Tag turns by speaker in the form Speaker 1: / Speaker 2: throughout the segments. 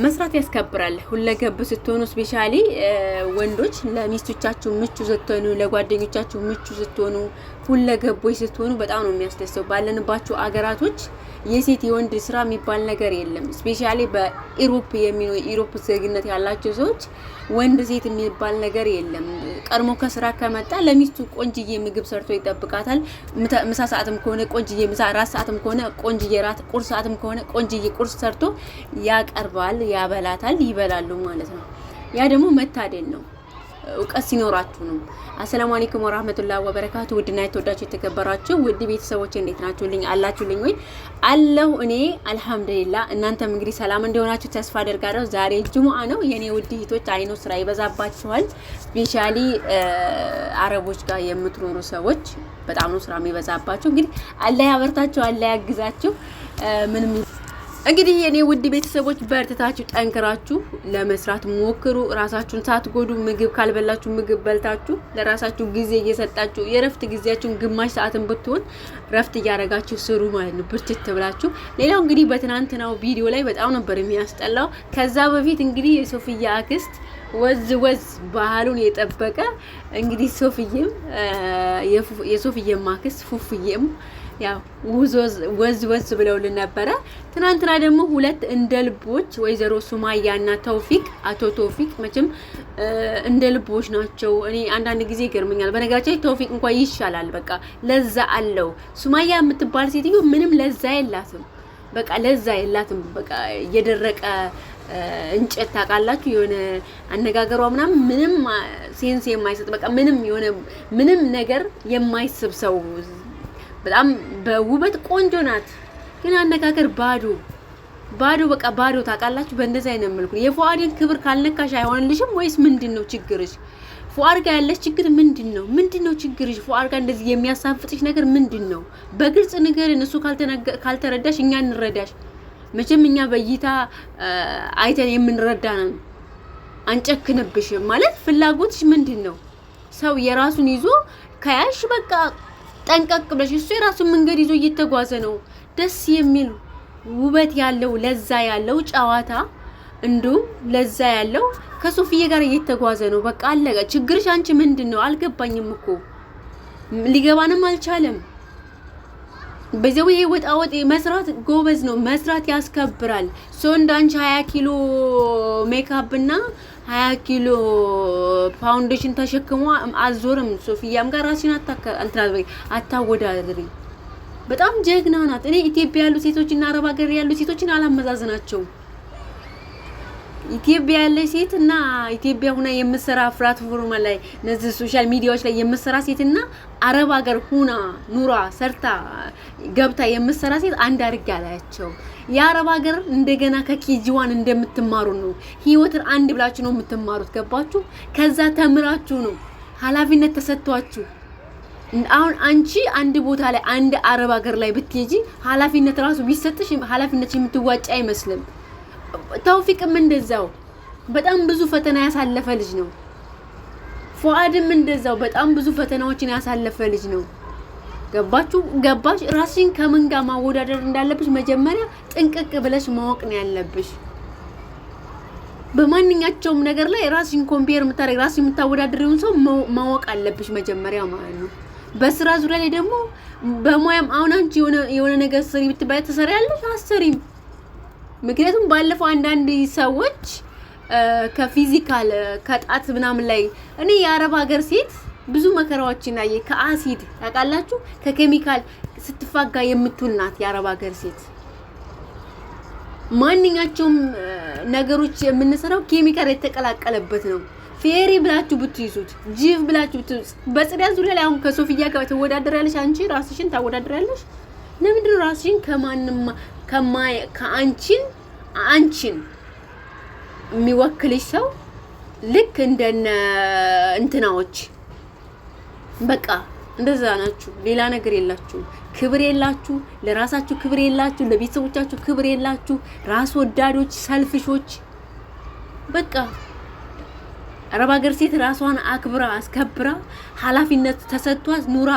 Speaker 1: መስራት ያስከብራል። ሁለገብ ስትሆኑ ስፔሻሊ ወንዶች ለሚስቶቻችሁ ምቹ ስትሆኑ፣ ለጓደኞቻችሁ ምቹ ስትሆኑ፣ ሁለገቦች ስትሆኑ በጣም ነው የሚያስደስተው። ባለንባችሁ አገራቶች የሴት የወንድ ስራ የሚባል ነገር የለም። ስፔሻሊ በኢሮፕ የሚኖሩ ኢሮፕ ዜግነት ያላቸው ሰዎች ወንድ ሴት የሚባል ነገር የለም። ቀድሞ ከስራ ከመጣ ለሚስቱ ቆንጅዬ ምግብ ሰርቶ ይጠብቃታል። ምሳ ሰዓትም ከሆነ ቆንጅዬ ምሳ፣ ራት ሰዓትም ከሆነ ቆንጅዬ ራት፣ ቁርስ ሰዓትም ከሆነ ቆንጅዬ ቁርስ ሰርቶ ያቀርባል፣ ያበላታል፣ ይበላሉ ማለት ነው። ያ ደግሞ መታደል ነው። እውቀት ሲኖራችሁ ነው። አሰላሙ አለይኩም ወራህመቱላሂ ወበረካቱ። ውድና የተወዳችሁ የተከበራችሁ ውድ ቤተሰቦች እንዴት ናችሁልኝ? አላችሁልኝ ወይ? አለሁ እኔ አልሐምዱሊላህ። እናንተም እንግዲህ ሰላም እንደሆናችሁ ተስፋ አደርጋለሁ። ዛሬ ጁሙአ ነው የኔ ውድ እህቶች። አይኖ ስራ ይበዛባችኋል። ስፔሻሊ አረቦች ጋር የምትኖሩ ሰዎች በጣም ነው ስራ የሚበዛባችሁ። እንግዲህ አላህ ያበርታችሁ፣ አላህ ያግዛችሁ። ምንም እንግዲህ የኔ ውድ ቤተሰቦች በርትታችሁ ጠንክራችሁ ለመስራት ሞክሩ። ራሳችሁን ሳትጎዱ ምግብ ካልበላችሁ ምግብ በልታችሁ ለራሳችሁ ጊዜ እየሰጣችሁ የረፍት ጊዜያችሁን ግማሽ ሰዓትን ብትሆን ረፍት እያደረጋችሁ ስሩ ማለት ነው፣ ብርትት ብላችሁ። ሌላው እንግዲህ በትናንትናው ቪዲዮ ላይ በጣም ነበር የሚያስጠላው። ከዛ በፊት እንግዲህ የሶፊያ አክስት ወዝ ባህሉን የጠበቀ እንግዲህ ሶፊዬም የሶፊዬም አክስት ፉፉዬም ያው ወዝ ብለውልን ነበረ። ትናንትና ደግሞ ሁለት እንደ ልቦች ወይዘሮ ሱማያና ተውፊቅ፣ አቶ ተውፊቅ መቼም እንደ ልቦች ናቸው። እኔ አንዳንድ ጊዜ ይገርመኛል። በነገራችን ተውፊቅ እንኳን ይሻላል፣ በቃ ለዛ አለው። ሱማያ የምትባል ሴትዮ ምንም ለዛ የላትም፣ በቃ ለዛ የላትም። በቃ የደረቀ እንጨት ታውቃላችሁ፣ የሆነ አነጋገሯ ምንም ሴንስ የማይሰጥ በቃ ምንም ነገር የማይስብ ሰው። በጣም በውበት ቆንጆ ናት፣ ግን አነጋገር ባዶ በቃ ባዶ ታውቃላችሁ። በእንደዛ አይነት መልኩ የፉአድን ክብር ካልነካሽ አይሆንልሽም ወይስ ምንድነው ችግርሽ? ፉአድ ጋር ያለሽ ችግር ምንድነው ችግርሽ? ፉአድ ጋር እንደዚህ የሚያሳፍጥሽ ነገር ምንድነው? በግልጽ ንገሪን። እሱ ካልተረዳሽ እኛ እንረዳሽ። መቼም እኛ በእይታ አይተን የምንረዳ ነው። አንጨክንብሽም ማለት ፍላጎትሽ ምንድነው? ሰው የራሱን ይዞ ከያሽ በቃ ጠንቀቅ ብለሽ፣ እሱ የራሱን መንገድ ይዞ እየተጓዘ ነው። ደስ የሚል ውበት ያለው ለዛ ያለው ጨዋታ እንዲሁም ለዛ ያለው ከሶፊዬ ጋር እየተጓዘ ነው። በቃ አለቀ። ችግርሽ አንቺ ምንድነው? አልገባኝም እኮ ሊገባንም አልቻለም። በዚያው ወጣ መስራት ጎበዝ ነው። መስራት ያስከብራል። ሰው እንዳንቺ 20 ኪሎ ሜካፕ እና 20 ኪሎ ፋውንዴሽን ተሸክሞ አዞርም። ሶፊያም ጋር ራስሽን አታወዳድሪ። በጣም ጀግና ናት። እኔ ኢትዮጵያ ያሉ ሴቶችና አረብ ሀገር ያሉ ሴቶችን አላመዛዝናቸው። ኢትዮጵያ ያለ ሴት እና ኢትዮጵያ ሁና የምትሰራ ፕላትፎርም ላይ እነዚህ ሶሻል ሚዲያዎች ላይ የምትሰራ ሴትና አረብ ሀገር ሁና ኑራ ሰርታ ገብታ የምትሰራ ሴት አንድ አድርጌ አላያቸው። የአረብ ሀገር እንደገና ከኬጂዋን እንደምትማሩ ነው። ህይወትን አንድ ብላችሁ ነው የምትማሩት። ገባችሁ? ከዛ ተምራችሁ ነው ኃላፊነት ተሰጥቷችሁ። አሁን አንቺ አንድ ቦታ ላይ አንድ አረብ ሀገር ላይ ብትሄጂ ኃላፊነት ራሱ ቢሰጥሽ ኃላፊነት የምትዋጪ አይመስልም። ተውፊቅም እንደዛው በጣም ብዙ ፈተና ያሳለፈ ልጅ ነው። ፉአድም እንደዛው በጣም ብዙ ፈተናዎችን ያሳለፈ ልጅ ነው። ገባሽ? ራስሽን ከምን ጋር ማወዳደር እንዳለብሽ መጀመሪያ ጥንቅቅ ብለሽ ማወቅ ነው ያለብሽ። በማንኛቸውም ነገር ላይ ራስሽን ኮምፔር የምታደርግ ራስሽን የምታወዳድሪውን ሰው ማወቅ አለብሽ መጀመሪያ ማለት ነው። በስራ ዙሪያ ላይ ደግሞ በሙያም አሁን አንቺ የሆነ ነገር ስሪ ብትባይ ትሰሪያለሽ? አሰሪም። ምክንያቱም ባለፈው አንዳንድ ሰዎች ከፊዚካል ከጣት ምናምን ላይ እኔ የአረብ ሀገር ሴት ብዙ መከራዎችን አየ። ከአሲድ ታውቃላችሁ፣ ከኬሚካል ስትፋጋ የምትውል ናት የአረብ ሀገር ሴት። ማንኛቸውም ነገሮች የምንሰራው ኬሚካል የተቀላቀለበት ነው። ፌሪ ብላችሁ ብትይዙት፣ ጂቭ ብላችሁ ብትይዙት፣ በጽዳት ዙሪያ ላይ አሁን ከሶፊያ ጋር ትወዳደራለሽ። አንቺ ራስሽን ታወዳደራለሽ። ለምንድን ነው ራስሽን ከማንም አንቺን የሚወክልሽ ሰው ልክ እንደነ እንትናዎች በቃ እንደዛ ናችሁ። ሌላ ነገር የላችሁ። ክብር የላችሁ። ለራሳችሁ ክብር የላችሁ። ለቤተሰቦቻችሁ ክብር የላችሁ። ራስ ወዳዶች፣ ሰልፍሾች። በቃ አረብ ሀገር ሴት ራሷን አክብራ አስከብራ ኃላፊነት ተሰጥቷት ኑራ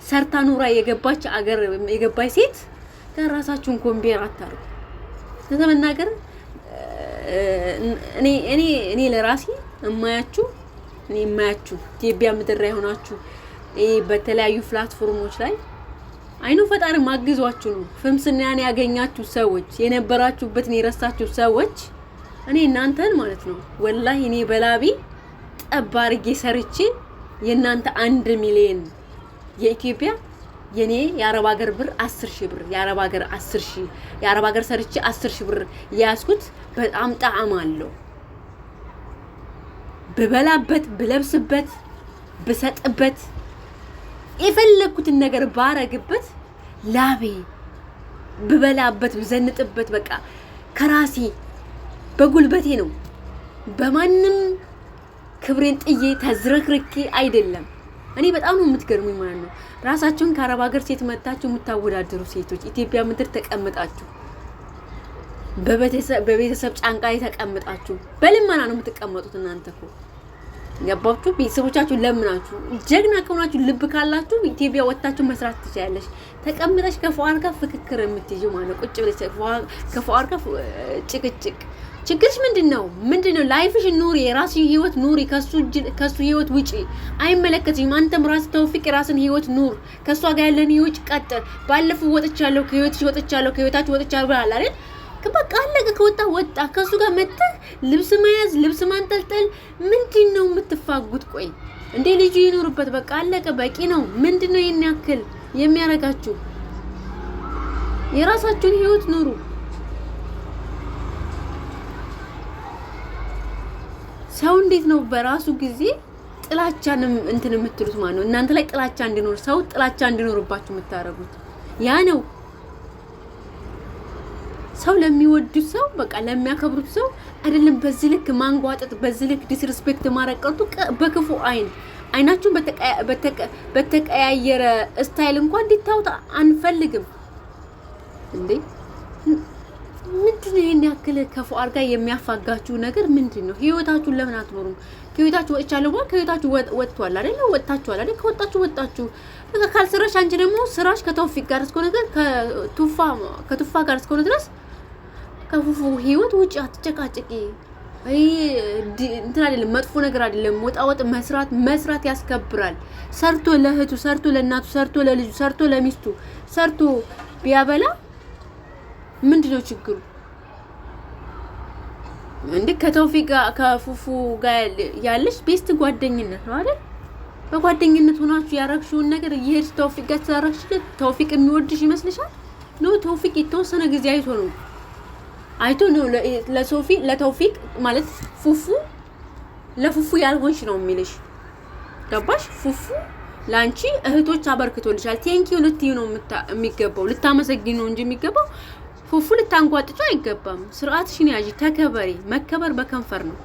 Speaker 1: ሰርታ ኑራ የገባች አገር የገባች ሴት ከራሳችሁን ኮምፔር አታርጉ። ለተመናገር እኔ ለራሴ እማያችሁ ኢትዮጵያ ምድር ላይ ሆናችሁ በተለያዩ ፕላትፎርሞች ላይ አይኑ ፈጣሪ ማግዟችሁ ነው ፍምስናን ያገኛችሁ ሰዎች የነበራችሁበትን የረሳችሁ ሰዎች እኔ እናንተን ማለት ነው ወላሂ እኔ በላቢ ጠባርጌ ሰርቼ የናንተ 1 ሚሊዮን የኢትዮጵያ የኔ የአረብ ሀገር ብር 10,000 ብር የአረብ ሀገር 10,000 የአረብ ሀገር ሰርቼ 10,000 ብር ያስኩት በጣም ጣዕም አለው በበላበት ብለብስበት በሰጥበት የፈለኩትን ነገር ባረግበት ላቤ በበላበት በዘንጥበት በቃ ከራሴ በጉልበቴ ነው በማንም ክብሬን ጥዬ ተዝረክርኬ አይደለም እኔ በጣም ነው የምትገርሙኝ ማለት ነው ራሳችሁን ከአረብ ሀገር ሴት መጣችሁ የምታወዳደሩ ሴቶች ኢትዮጵያ ምድር ተቀምጣችሁ በቤተሰብ ጫንቃ ላይ ተቀምጣችሁ በልመና ነው የምትቀመጡት እናንተ እኮ ገባችሁ ቤተሰቦቻችሁ ለምናችሁ ጀግና ከሆናችሁ ልብ ካላችሁ ኢትዮጵያ ወጣችሁ መስራት ትችላለሽ ተቀምጠሽ ከፏር ጋር ፍክክር የምትይዙ ማለት ቁጭ ብለሽ ከፏር ጋር ጭቅጭቅ ችግርሽ ምንድነው ላይፍሽ ኑሪ የራስሽ ህይወት ኑሪ ከሱ ህይወት ውጪ አይመለከትሽም አንተም ራስ ተውፊቅ ራስን ህይወት ኑር ከሷ ጋር ያለን ህይወት ቀጥል ባለፈው ወጥቻለሁ ከህይወታችሁ ወጥቻለሁ ብለሃል አይደል በቃ አለቀ ከወጣ ከሱ ጋር መጥተህ ልብስ መያዝ ልብስ ማንጠልጠል ምንድነው የምትፋጉት ቆይ እንዴ ልጅ ይኖርበት በቃ አለቀ በቂ ነው ምንድነው ይሄን ያክል የሚያረጋችሁ የራሳችሁን ህይወት ኑሩ ሰው እንዴት ነው በራሱ ጊዜ ጥላቻንም እንትን የምትሉት ማለት ነው እናንተ ላይ ጥላቻ እንዲኖር ሰው ጥላቻ እንዲኖርባችሁ የምታረጉት ያ ነው ሰው ለሚወዱት ሰው በቃ ለሚያከብሩት ሰው አይደለም በዚህ ልክ ማንጓጠጥ በዚህ ልክ ዲስሪስፔክት ማረቀጡ በክፉ አይናችሁን በተቀያየረ ስታይል እንኳን እንዲታውጣ አንፈልግም እንዴ ምንድነው ይሄን ያክል ከፉአር ጋር የሚያፋጋችሁ ነገር ምንድነው ህይወታችሁን ለምን አትኖሩም ከህይወታችሁ ወጥቻለሁ ከህይወታችሁ ወጥቷል አይደል ወጣችኋል አይደል ከወጣችሁ በቃ ካልሰራሽ አንቺ ደግሞ ስራሽ ከተውፊቅ ጋር እስከሆነ ነገር ከቱፋ ጋር እስከሆነ ድረስ ከፉፉ ህይወት ውጪ አትጨቃጨቂ እንትን አይደለም መጥፎ ነገር አይደለም ወጣወጥ መስራት ያስከብራል ሰርቶ ለእህቱ ሰርቶ ለእናቱ ሰርቶ ለልጁ ሰርቶ ለሚስቱ ሰርቶ ቢያበላ ምንድነው ችግሩ እንዴ ከተውፊቅ ከፉፉ ጋር ያለሽ ቤስት ጓደኝነት ነው አይደል በጓደኝነት ሆናችሁ ያረክሽውን ነገር ይሄድ ተውፊቅ ጋር ታረክሽ ተውፊቅ የሚወድሽ ይመስልሻል ነው ተውፊቅ የተወሰነ ጊዜ አይቶ ነው ለተውፊቅ ማለት ለፉፉ ያልሆንሽ ነው የሚልሽ ገባሽ ፉፉ ላንቺ እህቶች አበርክቶልሻል ቴንኪው ልትዩ ነው የሚገባው ልታመሰግኝ ነው እንጂ የሚገባው ፉፉ ልታንጓጥጫ አይገባም ስርዓትሽን ያጂ ተከበሪ መከበር በከንፈር ነው